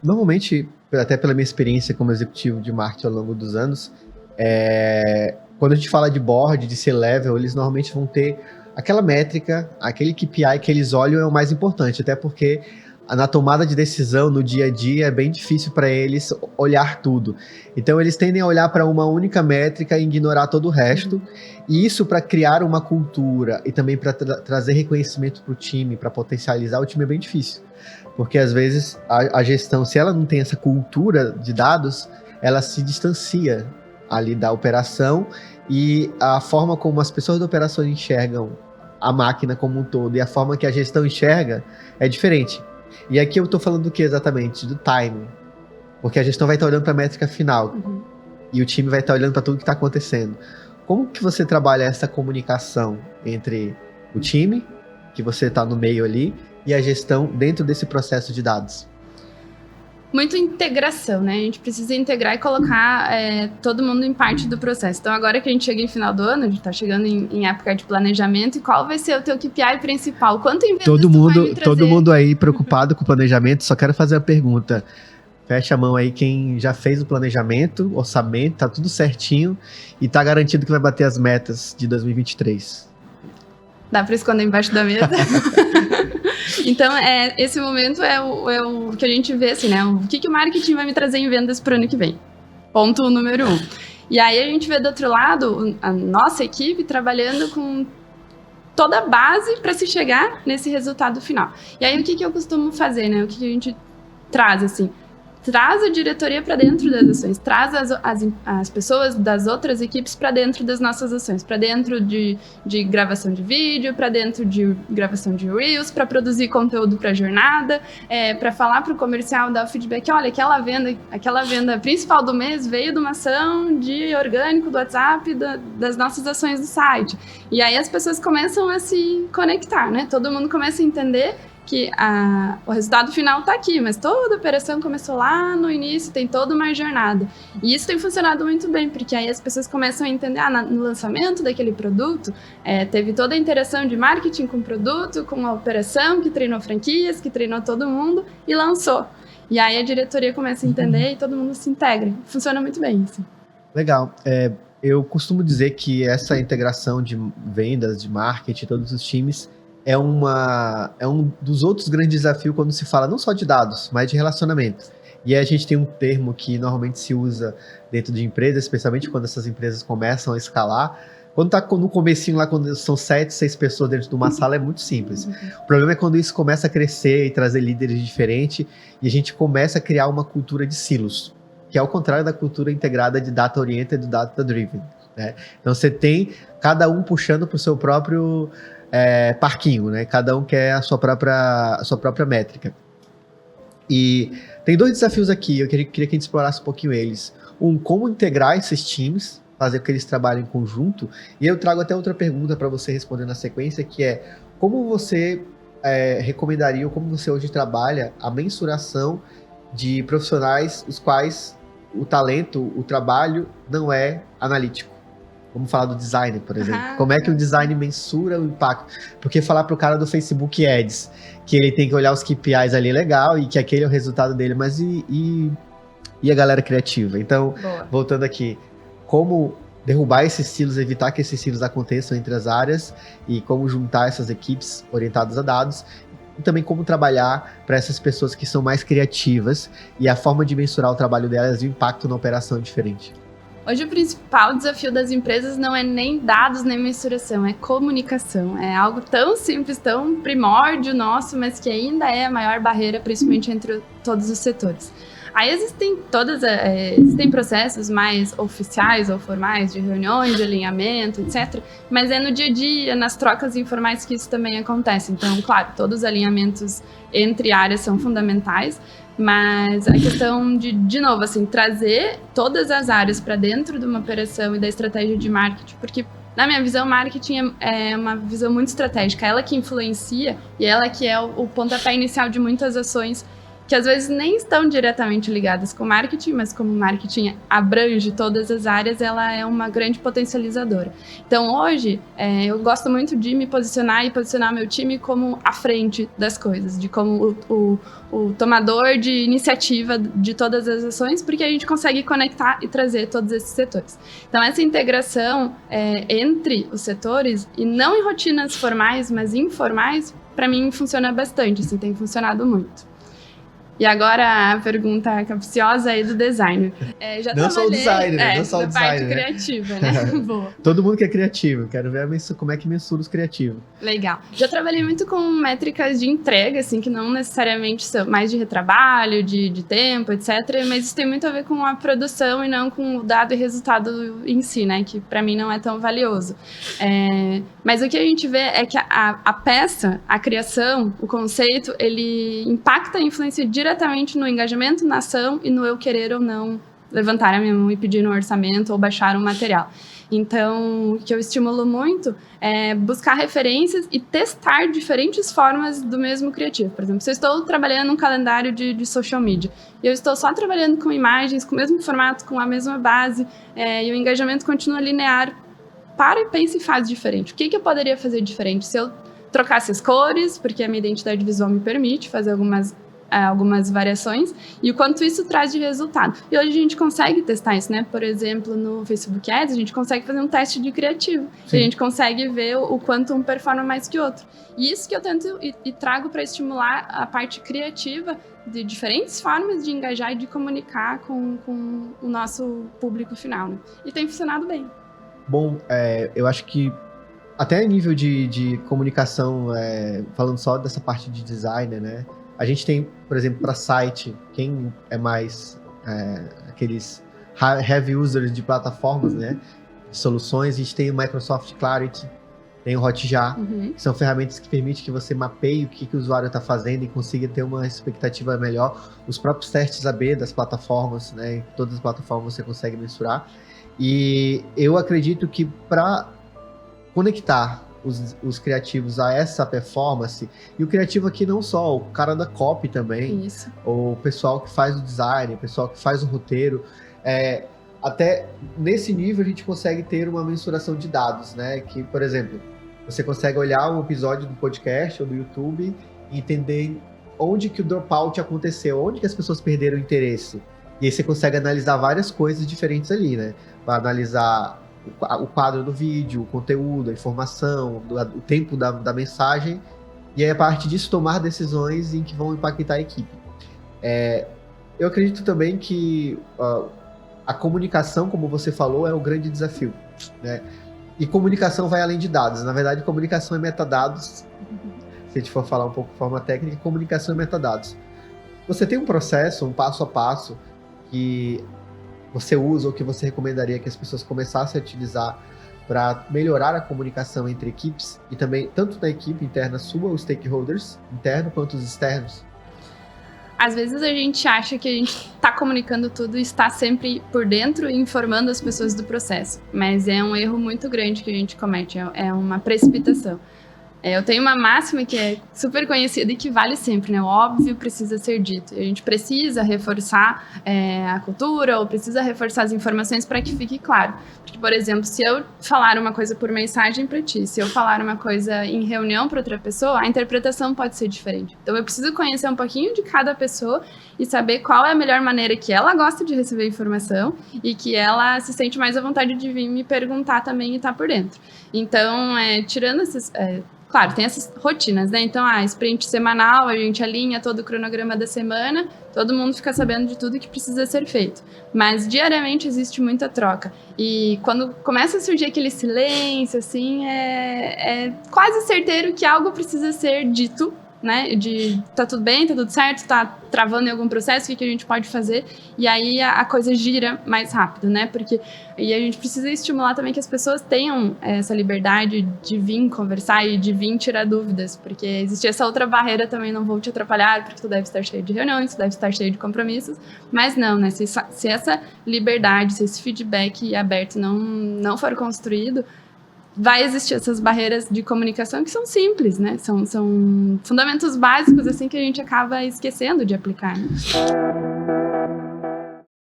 Normalmente, até pela minha experiência como executivo de marketing ao longo dos anos, quando a gente fala de board, de C-level, eles normalmente vão ter aquela métrica, aquele KPI que eles olham é o mais importante, até porque na tomada de decisão, no dia a dia, é bem difícil para eles olhar tudo. Então, eles tendem a olhar para uma única métrica e ignorar todo o resto. E isso para criar uma cultura e também para trazer reconhecimento para o time, para potencializar o time é bem difícil. Porque, às vezes, a gestão, se ela não tem essa cultura de dados, ela se distancia ali da operação e a forma como as pessoas da operação enxergam a máquina como um todo e a forma que a gestão enxerga é diferente. E aqui eu estou falando do que exatamente? Do timing. Porque a gestão vai estar olhando para a métrica final. E o time vai estar olhando para tudo que está acontecendo. Como que você trabalha essa comunicação entre o time, que você está no meio ali, e a gestão dentro desse processo de dados? Muito integração, né? A gente precisa integrar e colocar todo mundo em parte do processo. Então, agora que a gente chega em final do ano, a gente está chegando em época de planejamento, e qual vai ser o teu KPI principal? Quanto em vendas todo mundo aí preocupado com o planejamento, só quero fazer a pergunta. Fecha a mão aí quem já fez o planejamento, orçamento, tá tudo certinho e tá garantido que vai bater as metas de 2023. Dá para esconder embaixo da mesa? Então, esse momento é o que a gente vê, assim, né? O que o marketing vai me trazer em vendas para o ano que vem? Ponto número 1. E aí a gente vê do outro lado a nossa equipe trabalhando com toda a base para se chegar nesse resultado final. E aí o que eu costumo fazer, né? O que a gente traz, assim? Traz a diretoria para dentro das ações, traz as pessoas das outras equipes para dentro das nossas ações, para dentro de gravação de vídeo, para dentro de gravação de Reels, para produzir conteúdo para a jornada, para falar para o comercial, dar o feedback, olha, aquela venda principal do mês veio de uma ação de orgânico do WhatsApp, das nossas ações do site. E aí as pessoas começam a se conectar, né? Todo mundo começa a entender que o resultado final está aqui, mas toda a operação começou lá no início, tem toda uma jornada. E isso tem funcionado muito bem, porque aí as pessoas começam a entender, no lançamento daquele produto, teve toda a interação de marketing com o produto, com a operação, que treinou franquias, que treinou todo mundo e lançou. E aí a diretoria começa a entender e todo mundo se integra. Funciona muito bem, assim. Legal. Eu costumo dizer que essa integração de vendas, de marketing, todos os times, é um dos outros grandes desafios quando se fala não só de dados, mas de relacionamento. E aí a gente tem um termo que normalmente se usa dentro de empresas, especialmente quando essas empresas começam a escalar. Quando tá no comecinho lá, quando são 7, 6 pessoas dentro de uma sala, é muito simples. O problema é quando isso começa a crescer e trazer líderes diferentes e a gente começa a criar uma cultura de silos, que é ao contrário da cultura integrada de data oriented e data driven, né? Então você tem cada um puxando para o seu próprio parquinho, né? Cada um quer a sua própria métrica. E tem 2 desafios aqui, eu queria que a gente explorasse um pouquinho eles. Como integrar esses times, fazer com que eles trabalhem em conjunto. E eu trago até outra pergunta para você responder na sequência, que é como você recomendaria, ou como você hoje trabalha a mensuração de profissionais os quais o talento, o trabalho não é analítico. Vamos falar do design, por exemplo. Como é que o design mensura o impacto? Porque falar para o cara do Facebook Ads que ele tem que olhar os KPIs ali é legal e que aquele é o resultado dele, mas e a galera criativa? Então, voltando aqui, como derrubar esses silos, evitar que esses silos aconteçam entre as áreas e como juntar essas equipes orientadas a dados e também como trabalhar para essas pessoas que são mais criativas e a forma de mensurar o trabalho delas e o impacto na operação é diferente. Hoje o principal desafio das empresas não é nem dados, nem mensuração, é comunicação. É algo tão simples, tão primórdio nosso, mas que ainda é a maior barreira, principalmente entre todos os setores. Aí existem processos mais oficiais ou formais de reuniões, de alinhamento, etc. Mas é no dia a dia, nas trocas informais que isso também acontece. Então, claro, todos os alinhamentos entre áreas são fundamentais, mas a questão de novo, assim, trazer todas as áreas para dentro de uma operação e da estratégia de marketing, porque na minha visão, marketing é uma visão muito estratégica, ela que influencia e ela que é o pontapé inicial de muitas ações que às vezes nem estão diretamente ligadas com marketing, mas como o marketing abrange todas as áreas, ela é uma grande potencializadora. Então hoje, eu gosto muito de me posicionar e posicionar meu time como à frente das coisas, de como o tomador de iniciativa de todas as ações, porque a gente consegue conectar e trazer todos esses setores. Então essa integração entre os setores, e não em rotinas formais, mas informais, para mim funciona bastante, assim, tem funcionado muito. E agora a pergunta capciosa aí do design. Já não só o designer, não só o designer, parte criativa, né? Boa. Todo mundo que é criativo, quero ver como é que mensura os criativos. Legal. Já trabalhei muito com métricas de entrega, assim, que não necessariamente são mais de retrabalho, de tempo, etc. Mas isso tem muito a ver com a produção e não com o dado e resultado em si, né? Que para mim não é tão valioso. Mas o que a gente vê é que a peça, a criação, o conceito, ele impacta e influencia diretamente no engajamento, na ação e no eu querer ou não levantar a minha mão e pedir um orçamento ou baixar um material. Então, o que eu estimulo muito é buscar referências e testar diferentes formas do mesmo criativo. Por exemplo, se eu estou trabalhando um calendário de social media e eu estou só trabalhando com imagens, com o mesmo formato, com a mesma base, e o engajamento continua linear, para e pense e faz diferente. O que eu poderia fazer diferente? Se eu trocasse as cores, porque a minha identidade visual me permite fazer algumas variações, e o quanto isso traz de resultado. E hoje a gente consegue testar isso, né? Por exemplo, no Facebook Ads, a gente consegue fazer um teste de criativo. Sim. E a gente consegue ver o quanto um performa mais que o outro. E isso que eu tento e trago para estimular a parte criativa de diferentes formas de engajar e de comunicar com o nosso público final, né? E tem funcionado bem. Bom, eu acho que até nível de comunicação, falando só dessa parte de designer, né? A gente tem, por exemplo, para site, quem é mais aqueles heavy users de plataformas, né? De soluções, a gente tem o Microsoft Clarity, tem o Hotjar, que são ferramentas que permitem que você mapeie o que o usuário está fazendo e consiga ter uma expectativa melhor. Os próprios testes AB das plataformas, né? Em todas as plataformas você consegue mensurar. E eu acredito que para conectar os criativos a essa performance, e o criativo aqui não só, o cara da copy também, isso. O pessoal que faz o design, o pessoal que faz o roteiro, até nesse nível a gente consegue ter uma mensuração de dados, né? Que, por exemplo, você consegue olhar um episódio do podcast ou do YouTube e entender onde que o dropout aconteceu, onde que as pessoas perderam o interesse. E aí você consegue analisar várias coisas diferentes ali, né? Vai analisar o quadro do vídeo, o conteúdo, a informação, o tempo da mensagem, e aí a partir disso tomar decisões em que vão impactar a equipe. Eu acredito também que a comunicação, como você falou, é o grande desafio, né? E comunicação vai além de dados. Na verdade, comunicação é metadados. Se a gente for falar um pouco de forma técnica, comunicação é metadados. Você tem um processo, um passo a passo, que você usa ou que você recomendaria que as pessoas começassem a utilizar para melhorar a comunicação entre equipes e também tanto na equipe interna sua, os stakeholders internos, quanto os externos? Às vezes a gente acha que a gente está comunicando tudo e está sempre por dentro e informando as pessoas do processo, mas é um erro muito grande que a gente comete, é uma precipitação. Eu tenho uma máxima que é super conhecida e que vale sempre, né? O óbvio precisa ser dito. A gente precisa reforçar a cultura ou precisa reforçar as informações para que fique claro. Porque, por exemplo, se eu falar uma coisa por mensagem para ti, se eu falar uma coisa em reunião para outra pessoa, a interpretação pode ser diferente. Então, eu preciso conhecer um pouquinho de cada pessoa e saber qual é a melhor maneira que ela gosta de receber informação e que ela se sente mais à vontade de vir me perguntar também e estar por dentro. Então, tirando esses... Claro, tem essas rotinas, né? Então, sprint semanal, a gente alinha todo o cronograma da semana, todo mundo fica sabendo de tudo que precisa ser feito. Mas, diariamente, existe muita troca. E quando começa a surgir aquele silêncio, assim, é quase certeiro que algo precisa ser dito, né? Tá tudo bem, tá tudo certo, tá travando em algum processo, o que a gente pode fazer? E aí a coisa gira mais rápido, né? Porque e a gente precisa estimular também que as pessoas tenham essa liberdade de vir conversar e de vir tirar dúvidas, porque existe essa outra barreira também, não vou te atrapalhar, porque tu deve estar cheio de reuniões, tu deve estar cheio de compromissos, mas não, né? Se essa liberdade, se esse feedback aberto não for construído, vai existir essas barreiras de comunicação que são simples, né? São fundamentos básicos, assim, que a gente acaba esquecendo de aplicar, né?